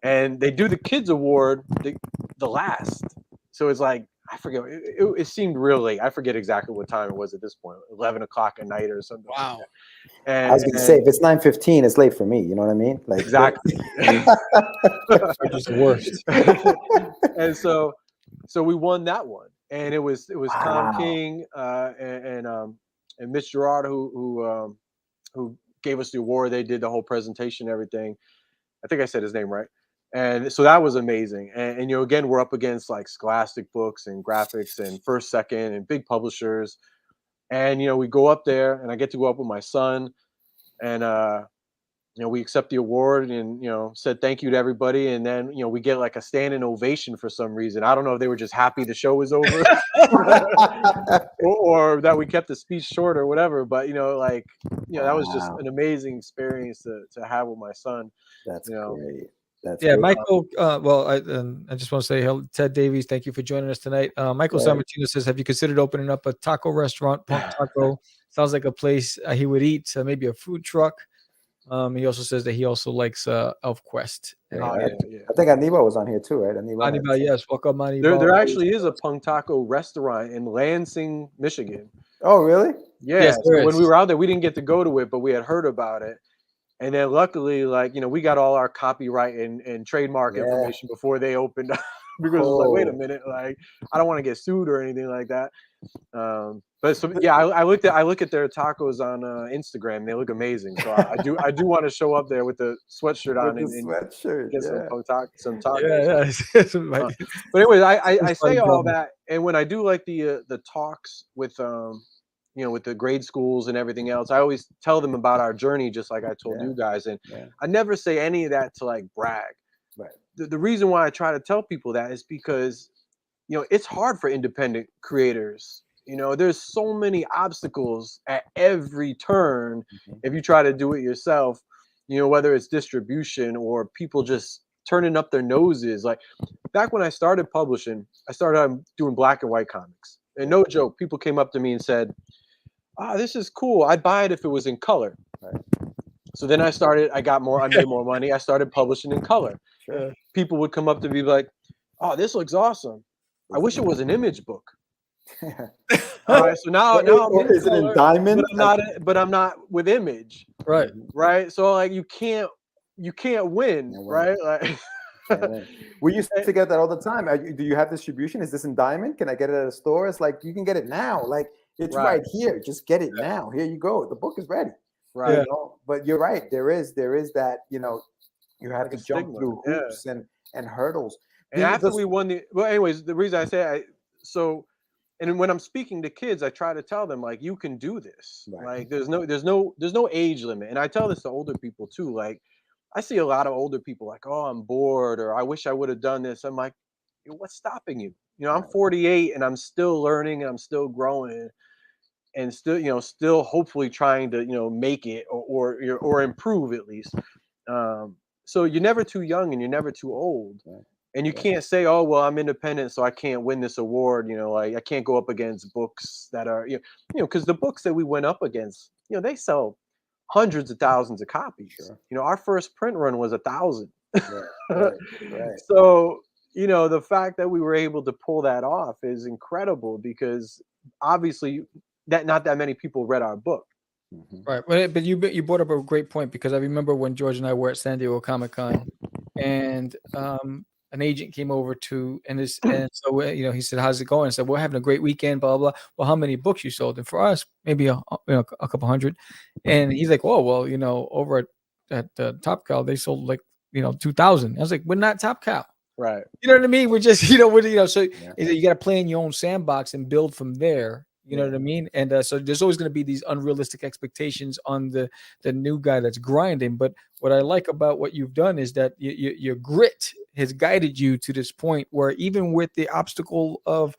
and they do the kids award the last. So it's like, I forget, it seemed real late. I forget exactly what time it was at this point, 11 o'clock at night or something. Wow. Like that. And I was going to say, if it's 9:15, it's late for me. You know what I mean? Like exactly. Just the worst. And so we won that one, and it was Tom King and Mitch Gerard who gave us the award. They did the whole presentation, and everything. I think I said his name right. And so that was amazing. And you know, again, we're up against like Scholastic Books and Graphics and First Second and big publishers. And you know, we go up there, and I get to go up with my son, and you know, we accept the award, and you know, said thank you to everybody, and then you know, we get like a standing ovation for some reason. I don't know if they were just happy the show was over, or that we kept the speech short or whatever. But you know, like, you know, that was just an amazing experience to have with my son. That's you know. great. That's Yeah, great. Michael. Well, I just want to say hello, Ted Davies. Thank you for joining us tonight. Michael Sammartino says, "Have you considered opening up a taco restaurant? Punk Taco sounds like a place he would eat. Maybe a food truck." He also says that he also likes ElfQuest. I think Anibal was on here too, right? Anibal, yes. Welcome, Anibal. There actually is a Punk Taco restaurant in Lansing, Michigan. Oh, really? Yeah. Yes, so when we were out there, we didn't get to go to it, but we had heard about it. And then luckily, like, you know, we got all our copyright and trademark information before they opened up, because it was like, wait a minute, like, I don't want to get sued or anything like that. But so yeah, I look at their tacos on Instagram. They look amazing. So I do want to show up there with the sweatshirt on and get some tacos. Yeah. But anyways, I say all that, and when I do like the talks with you know, with the grade schools and everything else, I always tell them about our journey, just like I told you guys, and I never say any of that to like brag. Right. The reason why I try to tell people that is because, you know, it's hard for independent creators. You know, there's so many obstacles at every turn if you try to do it yourself, you know, whether it's distribution or people just turning up their noses. Like back when I started publishing, I started doing black and white comics. And no joke, people came up to me and said, this is cool. I'd buy it if it was in color. Right. So then I made more money. I started publishing in color. Sure. People would come up to me like, oh, this looks awesome. I wish it was an image book. All right, so now is it in diamond? But I'm not with image. Right. So like you can't win, right? Like we used to get that all the time. Do you have distribution? Is this in diamond? Can I get it at a store? It's like, you can get it now. Like, it's right here. Just get it now. Here you go. The book is ready. Right. You know? But you're right. There is that, you know, you have like to jump through hoops and hurdles. And after we won anyways, the reason I say and when I'm speaking to kids, I try to tell them, like, you can do this. Right. Like there's no age limit. And I tell this to older people too. Like, I see a lot of older people like, oh, I'm bored, or I wish I would have done this. I'm like, what's stopping you? You know, I'm 48 and I'm still learning and I'm still growing and still, you know, still hopefully trying to, you know, make it or improve at least. So you're never too young and you're never too old. And you can't say, oh, well, I'm independent, so I can't win this award. You know, like I can't go up against books that are, you know, because the books that we went up against, you know, they sell hundreds of thousands of copies. Sure. You know, our first print run was 1,000. Right. So, you know, the fact that we were able to pull that off is incredible, because obviously not that many people read our book. Right. But you brought up a great point, because I remember when George and I were at San Diego Comic-Con, and an agent came over and so, you know, he said, how's it going? I said, we're having a great weekend, blah, blah. Well, how many books you sold? And for us, maybe a couple hundred. And he's like, oh, well, you know, over at Top Cow, they sold like, you know, 2,000. I was like, we're not Top Cow. Right. You know what I mean? We're just, you know, so you got to play in your own sandbox and build from there. You know what I mean? And so there's always going to be these unrealistic expectations on the new guy that's grinding. But what I like about what you've done is that your grit has guided you to this point where, even with the obstacle of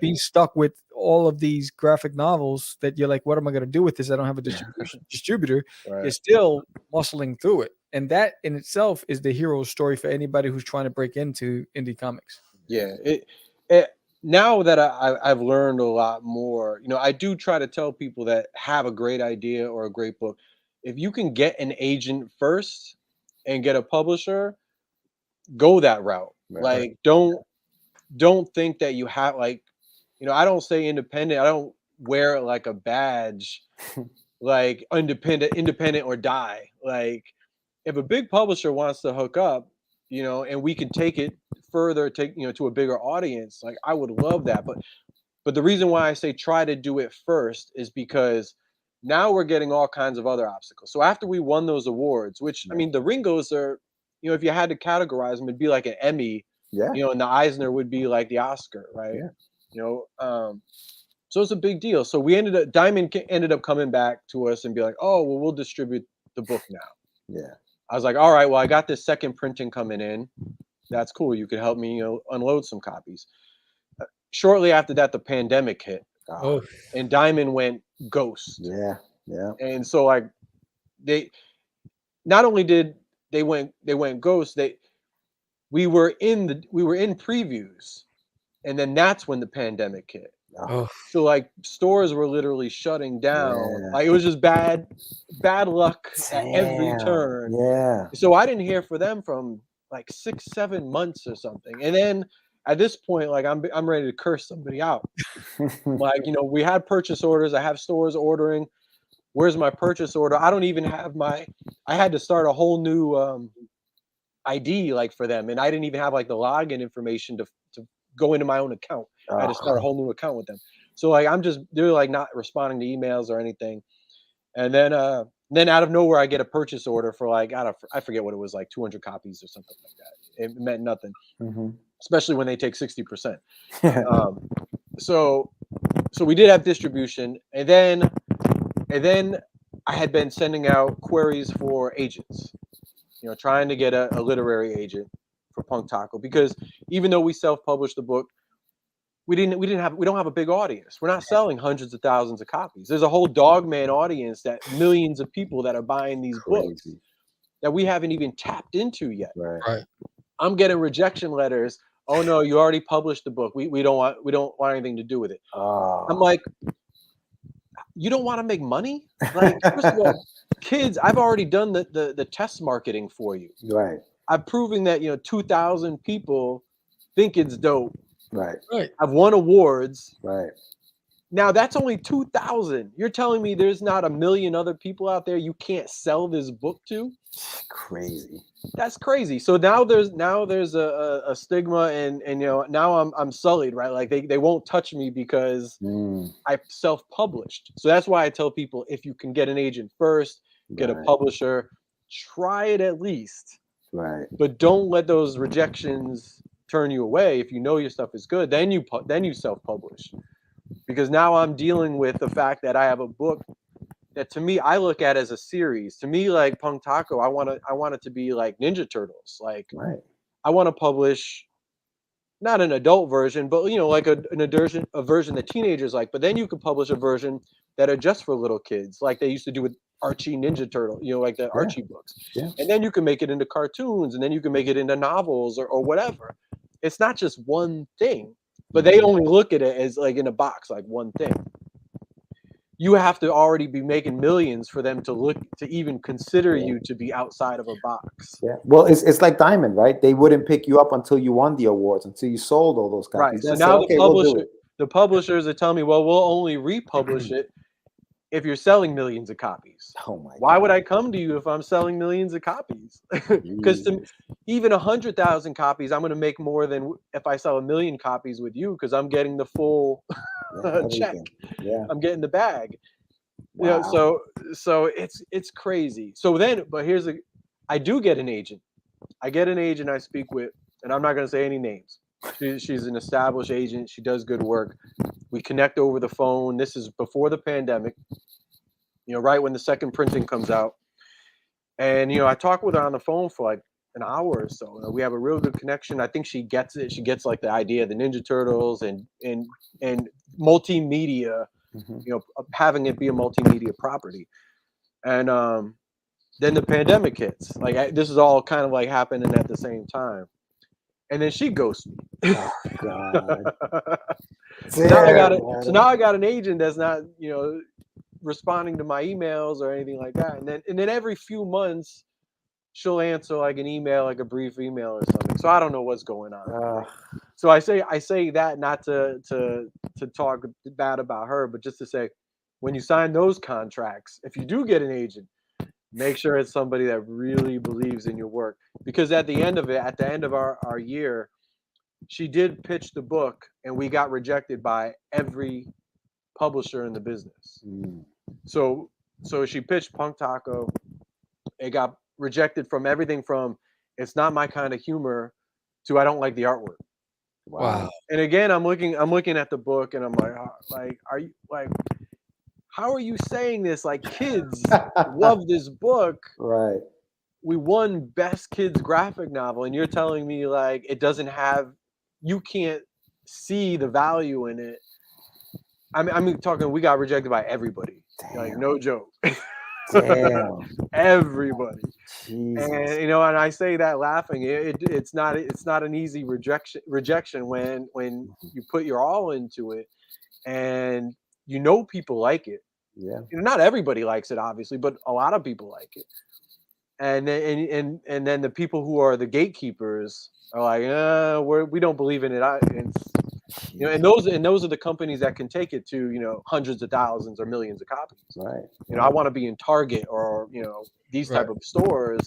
being stuck with all of these graphic novels, that you're like, what am I going to do with this? I don't have a distributor. You're still muscling through it. And that in itself is the hero story for anybody who's trying to break into indie comics. Yeah. Now that I've learned a lot more, you know, I do try to tell people that have a great idea or a great book, if you can get an agent first and get a publisher, go that route. Right. Like, don't think that you have, like, you know, I don't say independent. I don't wear it like a badge, like independent or die. Like, if a big publisher wants to hook up, you know, and we can take it further, you know, to a bigger audience, like, I would love that. But the reason why I say try to do it first is because now we're getting all kinds of other obstacles. So after we won those awards, which, I mean, the Ringos are, you know, if you had to categorize them, it'd be like an Emmy, Yeah. you know, and the Eisner would be like the Oscar, right? Yeah. You know, so it's a big deal. So Diamond ended up coming back to us and be like, oh, well, we'll distribute the book now. Yeah. I was like, all right, well, I got this second printing coming in. That's cool. You could help me, you know, unload some copies. Shortly after that, the pandemic hit, and Diamond went ghost. Yeah. Yeah. And so, like, they not only did they went ghost, we were in previews, and then that's when the pandemic hit. So, like, stores were literally shutting down. Yeah. Like, it was just bad luck at every Damn. turn. Yeah. So I didn't hear from them from like 6-7 months or something. And then at this point, like, I'm ready to curse somebody out. Like, you know, we had purchase orders. I have stores ordering. Where's my purchase order? I don't even have I had to start a whole new ID, like, for them. And I didn't even have, like, the login information to go into my own account. I had to start a whole new account with them. So, like, they're like not responding to emails or anything. And then out of nowhere, I get a purchase order for, like, I forget what it was, like 200 copies or something like that. It meant nothing, especially when they take 60%. So we did have distribution, and then I had been sending out queries for agents, you know, trying to get a literary agent for Punk Taco, because even though we self-published the book, we don't have a big audience. We're not selling hundreds of thousands of copies. There's a whole Dogman audience, that millions of people that are buying these books that we haven't even tapped into yet. Right. I'm getting rejection letters. Oh no, you already published the book. We don't want anything to do with it. I'm like, you don't want to make money? Like, first of all, kids, I've already done the test marketing for you. Right. I'm proving that, you know, 2,000 people think it's dope. Right. I've won awards. Right. Now that's only 2,000. You're telling me there's not a million other people out there you can't sell this book to? Crazy. That's crazy. So now there's a stigma, and you know, now I'm sullied, right? Like, they won't touch me because I self-published. So that's why I tell people, if you can get an agent first, get a publisher, try it at least. Right. But don't let those rejections turn you away. If you know your stuff is good, then you self-publish. Because now I'm dealing with the fact that I have a book that, to me, I look at as a series. To me, like Punk Taco, I want it to be like Ninja Turtles. Like, I want to publish not an adult version, but, you know, like a version that teenagers like. But then you could publish a version that are just for little kids, like they used to do with Archie Ninja Turtle, you know, like the Archie books. Yeah. And then you can make it into cartoons, and then you can make it into novels or whatever. It's not just one thing, but they only look at it as, like, in a box, like one thing. You have to already be making millions for them to even consider you to be outside of a box. Yeah. Well, it's like Diamond, right? They wouldn't pick you up until you won the awards, until you sold all those copies. Right. So now the publishers are telling me, well, we'll only republish it if you're selling millions of copies. Oh my! Why would I come to you if I'm selling millions of copies? Because even 100,000 copies, I'm going to make more than if I sell 1 million copies with you, because I'm getting the full check. Yeah, I'm getting the bag. Wow. You know, so it's crazy. So then, but I do get an agent. I get an agent I speak with, and I'm not going to say any names. She's an established agent. She does good work. We connect over the phone. This is before the pandemic, you know, right when the second printing comes out. And, you know, I talk with her on the phone for like an hour or so. We have a real good connection. I think she gets it. She gets, like, the idea of the Ninja Turtles and multimedia, you know, having it be a multimedia property. And then the pandemic hits. Like, this is all kind of like happening at the same time. And then she ghosts me. Oh, God. So now I got an agent that's not, you know, responding to my emails or anything like that. And then every few months, she'll answer like an email, like a brief email or something. So I don't know what's going on. So I say that not to talk bad about her, but just to say, when you sign those contracts, if you do get an agent, make sure it's somebody that really believes in your work. Because at the end of it, at the end of our year, she did pitch the book, and we got rejected by every publisher in the business. So she pitched Punk Taco. It got rejected from everything from it's not my kind of humor to I don't like the artwork. Wow. And again, I'm looking at the book, and I'm like, are you like, how are you saying this? Like, kids love this book. Right. We won best kids graphic novel, and you're telling me like it doesn't have, you can't see the value in it. I mean, talking, we got rejected by everybody. Damn. Like, no joke. Damn. Everybody. Jesus. And and I say that laughing. It's not an easy rejection when you put your all into it, and people like it. Yeah. Not everybody likes it, obviously, but a lot of people like it. And then the people who are the gatekeepers are like, we don't believe in it. And those are the companies that can take it to hundreds of thousands or millions of copies. Right. I want to be in Target or these type of stores.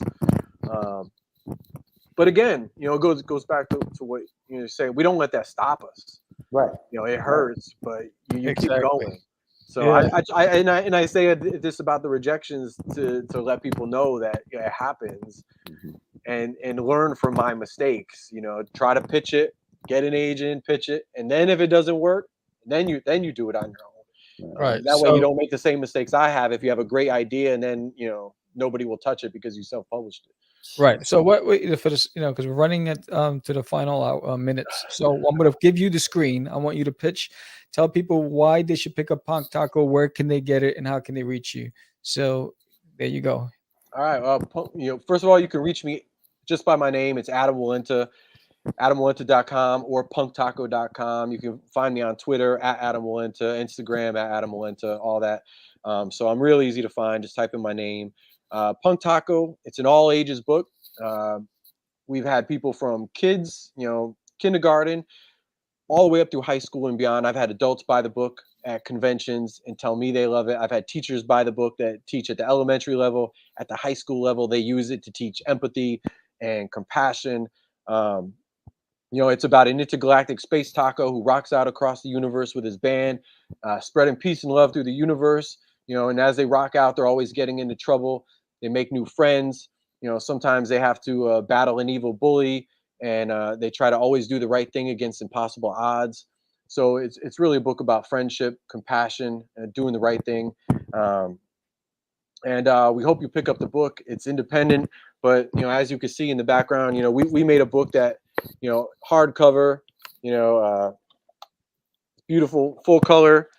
But again, it goes back to what you're saying. We don't let that stop us. Right. It hurts, but you keep going. So Yeah. I say this about the rejections to let people know that it happens, and learn from my mistakes. Try to pitch it, get an agent, pitch it, and then if it doesn't work, then you do it on your own. Right. That way you don't make the same mistakes I have. If you have a great idea and then nobody will touch it because you self-published it. Right. So what for this, because we're running it to the final minutes. So I'm going to give you the screen. I want you to pitch. Tell people why they should pick up Punk Taco. Where can they get it, and how can they reach you? So there you go. All right. First of all, you can reach me just by my name. It's Adam Wallenta, AdamWallenta.com or punktaco.com. You can find me on Twitter at Adam Wallenta, Instagram at Adam Wallenta, all that. So I'm really easy to find. Just type in my name. Punk Taco, it's an all ages book. We've had people from kids, kindergarten, all the way up through high school and beyond. I've had adults buy the book at conventions and tell me they love it. I've had teachers buy the book that teach at the elementary level, at the high school level. They use it to teach empathy and compassion. It's about an intergalactic space taco who rocks out across the universe with his band, spreading peace and love through the universe. And as they rock out, they're always getting into trouble. They make new friends. Sometimes they have to battle an evil bully, and they try to always do the right thing against impossible odds. So it's really a book about friendship, compassion, and doing the right thing. And we hope you pick up the book. It's independent, but as you can see in the background, we made a book that hardcover, beautiful full color.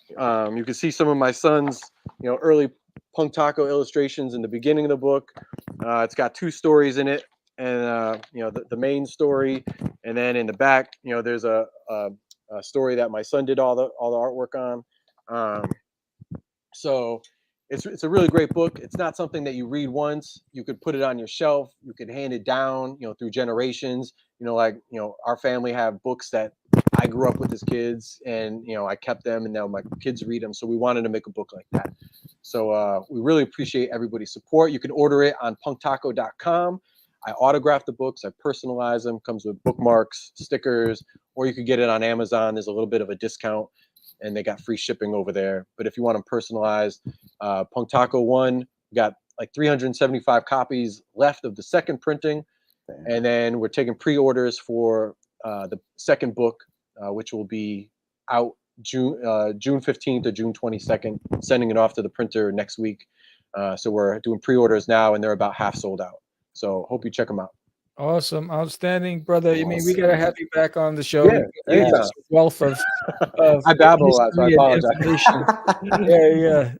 You can see some of my son's early Punk Taco illustrations in the beginning of the book. It's got 2 stories in it, and the main story, and then in the back there's a story that my son did all the artwork on. So it's a really great book. It's not something that you read once. You could put it on your shelf. You could hand it down through generations. Our family have books that I grew up with as kids, and I kept them, and now my kids read them. So we wanted to make a book like that. So we really appreciate everybody's support. You can order it on punktaco.com. I autograph the books, I personalize them, comes with bookmarks, stickers, or you could get it on Amazon. There's a little bit of a discount, and they got free shipping over there. But if you want them personalized, Punk Taco 1, we got like 375 copies left of the second printing. And then we're taking pre-orders for the second book, which will be out June 15th or June 22nd, sending it off to the printer next week. So we're doing pre-orders now, and they're about half sold out. So hope you check them out. Awesome, outstanding, brother. I mean, we gotta have you back on the show. Yeah. Wealth of I babble a lot, so I apologize.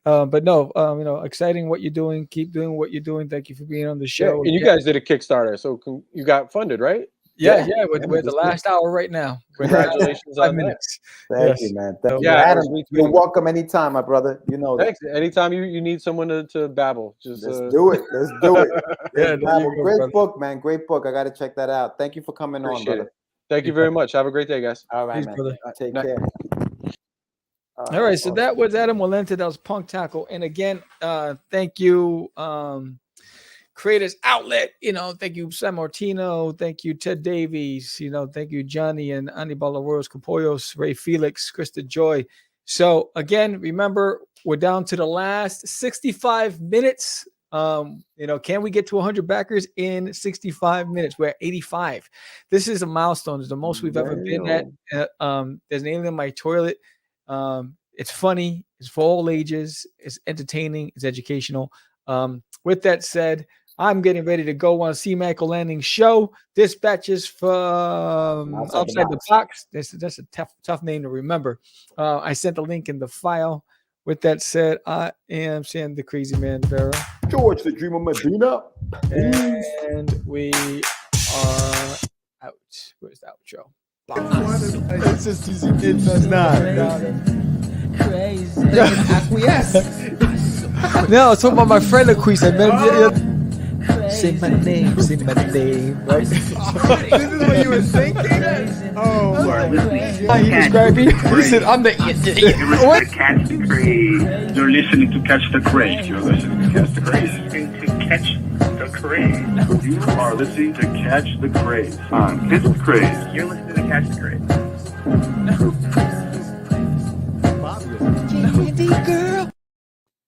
But no, exciting what you're doing. Keep doing what you're doing. Thank you for being on the show. And you guys did a Kickstarter, so you got funded, right? Yeah. We're the last hour right now. Congratulations 5 on that. minutes. Thank Yes. you, man. Thank you. Yeah, Adam, retweet. you're welcome anytime, my brother. You know that. Thanks. Anytime you need someone to babble, just Let's do it. Let's do it. Yeah, there you go, Great brother. book, man. Great book. I got to check that out. Thank you for coming on, appreciate brother. it. Thank you very much. Have a great day, guys. All right, Peace, man. brother. Take Night. care. All right, so that was Adam Wallenta. That was Punk Tackle. And again, thank you, Creators Outlet. Thank you, San Martino. Thank you, Ted Davies. Thank you, Johnny and Anibal Arroyos Capoyos, Ray Felix, Krista Joy. So again, remember, we're down to the last 65 minutes. Can we get to 100 backers in 65 minutes? We're at 85. This is a milestone. It's the most we've ever been at. There's an alien in my toilet. It's funny. It's for all ages. It's entertaining. It's educational. With that said, I'm getting ready to go on C-Mac Landing show. Dispatches from outside the box. That's a tough name to remember. I sent the link in the file. With that said, I am Sam the Crazy Man Vera. George the Dreamer Medina. And we are out. Where's the outro? It's just easy. It's not. No, it's talking about my friend Acquisa. Say my name. Right? This is what you were thinking? Oh, How he described me? He said, I'm the What? Catch the Craze. You're listening to Catch the Craze. You're listening to Catch the Craze. To Catch the Craze. You are listening to Catch the Craze. This is Craze. You're listening to Catch the Craze. Candy girl.